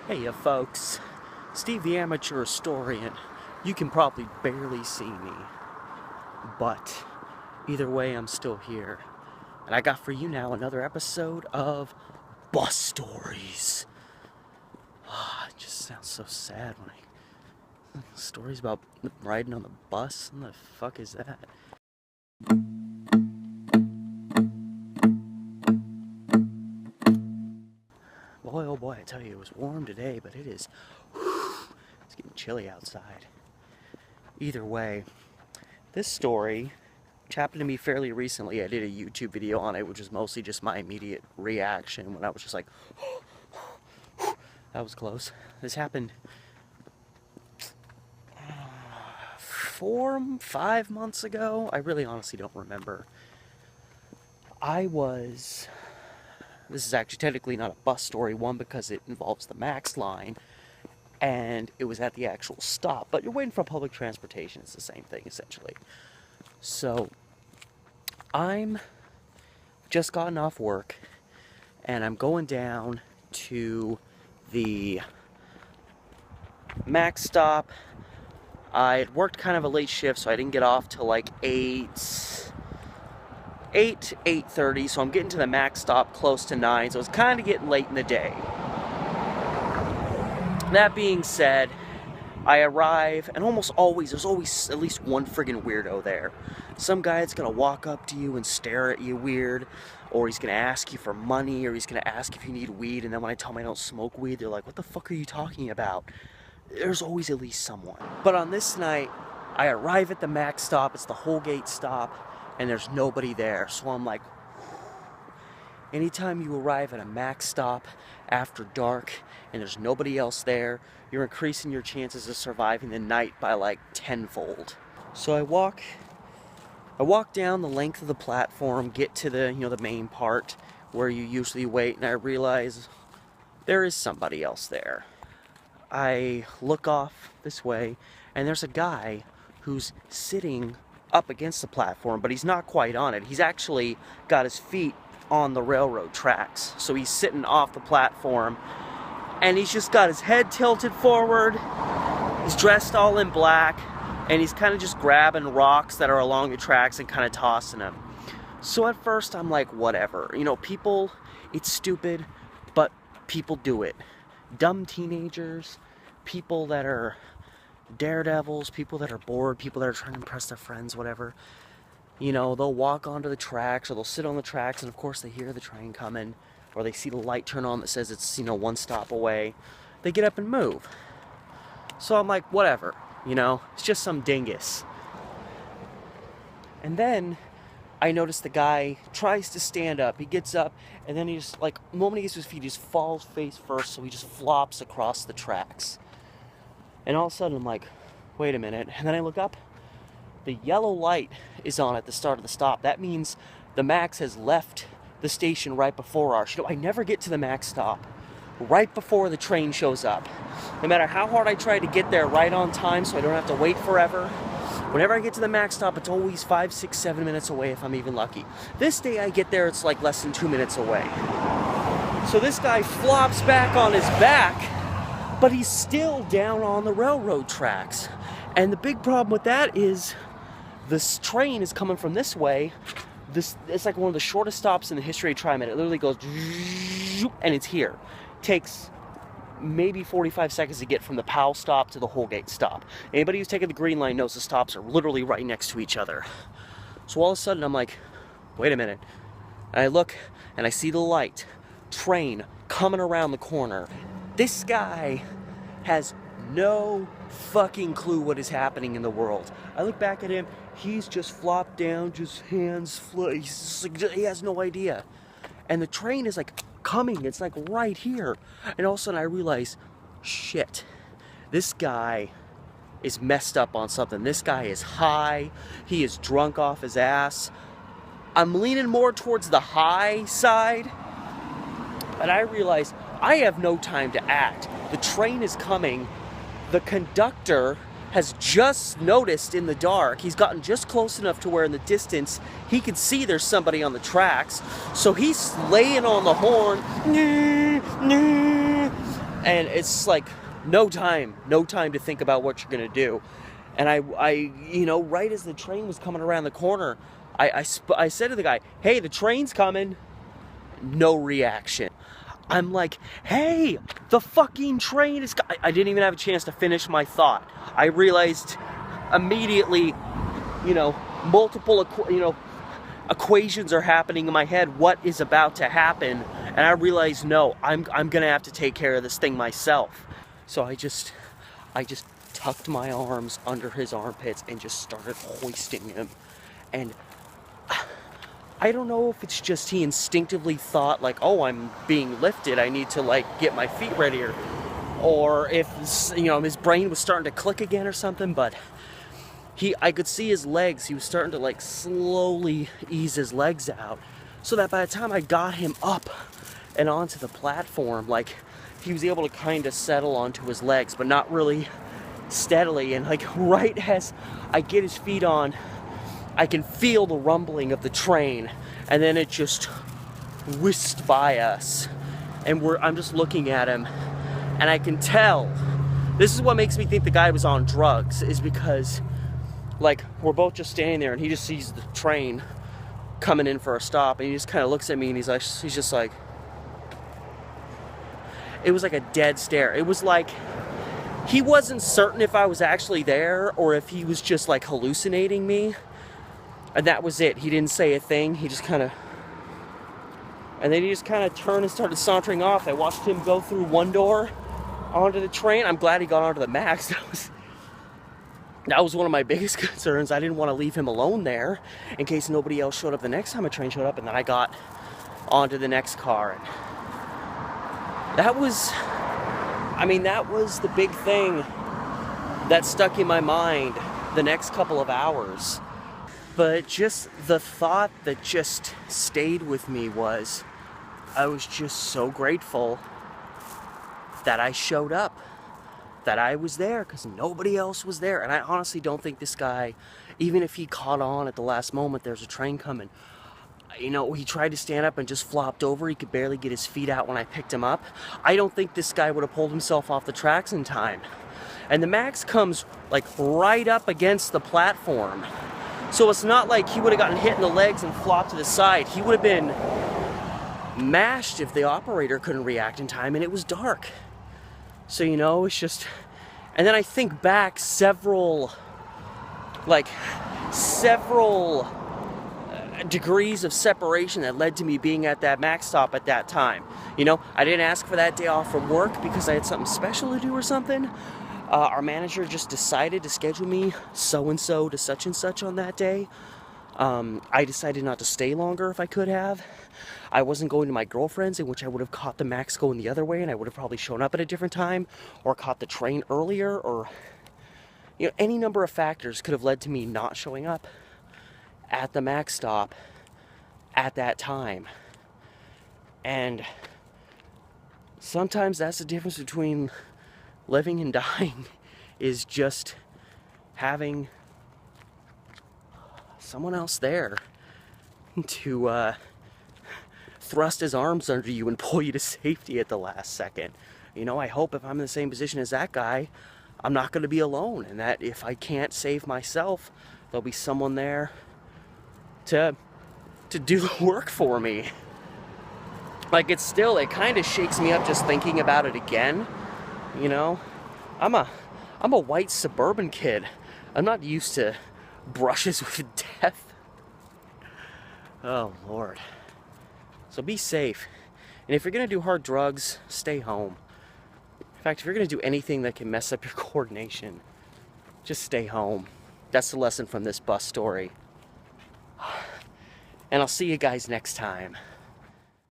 Hey folks, Steve the Amateur Historian. You can probably barely see me, but either way I'm still here. And I got for you now another episode of Bus Stories. It just sounds so sad when stories about riding on the bus? What the fuck is that? Boy, oh boy, I tell you, it was warm today, but it's getting chilly outside. Either way, this story, which happened to me fairly recently, I did a YouTube video on it, which was mostly just my immediate reaction when I was just like, that was close. This happened 4-5 months ago. I really honestly don't remember. This is actually technically not a bus story, one, because it involves the Max line, and it was at the actual stop, but you're waiting for public transportation. It's the same thing, essentially. So, I'm just gotten off work, and I'm going down to the Max stop. I had worked kind of a late shift, so I didn't get off till like 8:30, so I'm getting to the Max stop close to 9, so it's kind of getting late in the day. That being said, I arrive, and there's always at least one friggin' weirdo there. Some guy that's gonna walk up to you and stare at you weird, or he's gonna ask you for money, or he's gonna ask if you need weed, and then when I tell them I don't smoke weed, they're like, what the fuck are you talking about? There's always at least someone. But on this night, I arrive at the Max stop, it's the Holgate stop, and there's nobody there. So I'm like, anytime you arrive at a Max stop after dark and there's nobody else there, you're increasing your chances of surviving the night by like tenfold. So I walk down the length of the platform, get to the main part where you usually wait, and I realize there is somebody else there. I look off this way, and there's a guy who's sitting up against the platform, but he's not quite on it. He's actually got his feet on the railroad tracks, so he's sitting off the platform, and he's just got his head tilted forward. He's dressed all in black, and he's kind of just grabbing rocks that are along the tracks and kind of tossing them. So at first I'm like, whatever, people, it's stupid, but people do it. Dumb teenagers, people that are daredevils, people that are bored, people that are trying to impress their friends, whatever. They'll walk onto the tracks, or they'll sit on the tracks, and of course they hear the train coming, or they see the light turn on that says it's, one stop away. They get up and move. So I'm like, whatever, it's just some dingus. And then I notice the guy tries to stand up. He gets up, and then he just, the moment he gets to his feet, he just falls face first, so he just flops across the tracks. And all of a sudden, I'm like, wait a minute. And then I look up. The yellow light is on at the start of the stop. That means the Max has left the station right before ours. I never get to the Max stop right before the train shows up. No matter how hard I try to get there right on time so I don't have to wait forever, whenever I get to the Max stop, it's always 5, 6, 7 minutes away if I'm even lucky. This day I get there, it's like less than 2 minutes away. So this guy flops back on his back, but he's still down on the railroad tracks. And the big problem with that is this train is coming from this way. It's like one of the shortest stops in the history of TriMet. It literally goes, and it's here. It takes maybe 45 seconds to get from the Powell stop to the Holgate stop. Anybody who's taken the Green Line knows the stops are literally right next to each other. So all of a sudden I'm like, wait a minute. And I look and I see the light, train coming around the corner. This guy has no fucking clue what is happening in the world. I look back at him, he's just flopped down, just hands he has no idea. And the train is coming, it's right here. And all of a sudden I realize, shit, this guy is messed up on something. This guy is high, he is drunk off his ass. I'm leaning more towards the high side, but I realize I have no time to act. The train is coming. The conductor has just noticed in the dark, he's gotten just close enough to where in the distance he can see there's somebody on the tracks. So he's laying on the horn, and it's like no time to think about what you're gonna do. And I you know, right as the train was coming around the corner, I said to the guy, "Hey, the train's coming." No reaction. I'm like, "Hey, the fucking train is I didn't even have a chance to finish my thought. I realized immediately, you know, multiple equations are happening in my head. What is about to happen? And I realized, no, I'm gonna have to take care of this thing myself. So I just tucked my arms under his armpits and just started hoisting him. And I don't know if it's just he instinctively thought like, oh, I'm being lifted, I need to like get my feet ready, or if, you know, his brain was starting to click again or something, but I could see his legs, he was starting to like slowly ease his legs out, so that by the time I got him up and onto the platform, like he was able to kind of settle onto his legs, but not really steadily. And like right as I get his feet on, I can feel the rumbling of the train, and then it just whisked by us, and I'm just looking at him, and I can tell, this is what makes me think the guy was on drugs, is because like we're both just standing there and he just sees the train coming in for a stop, and he just kind of looks at me and he's just like, it was like a dead stare. It was like he wasn't certain if I was actually there or if he was just like hallucinating me. And that was it. He didn't say a thing. He just kind of, and then he just kind of turned and started sauntering off. I watched him go through one door onto the train. I'm glad he got onto the MAX. That was one of my biggest concerns. I didn't want to leave him alone there in case nobody else showed up the next time a train showed up. And then I got onto the next car. And that was the big thing that stuck in my mind the next couple of hours. But just the thought that just stayed with me was, I was just so grateful that I showed up, that I was there, because nobody else was there. And I honestly don't think this guy, even if he caught on at the last moment, there's a train coming, you know, he tried to stand up and just flopped over. He could barely get his feet out when I picked him up. I don't think this guy would have pulled himself off the tracks in time. And the MAX comes like right up against the platform. So it's not like he would have gotten hit in the legs and flopped to the side. He would have been mashed if the operator couldn't react in time, and it was dark. So, you know, it's just, and then I think back several degrees of separation that led to me being at that MAX stop at that time. You know, I didn't ask for that day off from work because I had something special to do or something. Our manager just decided to schedule me so-and-so to such and such on that day. I decided not to stay longer if I could have. I wasn't going to my girlfriend's, in which I would have caught the MAX going the other way, and I would have probably shown up at a different time, or caught the train earlier, or, you know, any number of factors could have led to me not showing up at the MAX stop at that time. And sometimes that's the difference between living and dying, is just having someone else there to thrust his arms under you and pull you to safety at the last second. You know, I hope if I'm in the same position as that guy, I'm not going to be alone, and that if I can't save myself, there'll be someone there to do the work for me. Like, it kind of shakes me up just thinking about it again. You know, I'm a white suburban kid. I'm not used to brushes with death. Oh, Lord. So be safe. And if you're going to do hard drugs, stay home. In fact, if you're going to do anything that can mess up your coordination, just stay home. That's the lesson from this bus story. And I'll see you guys next time.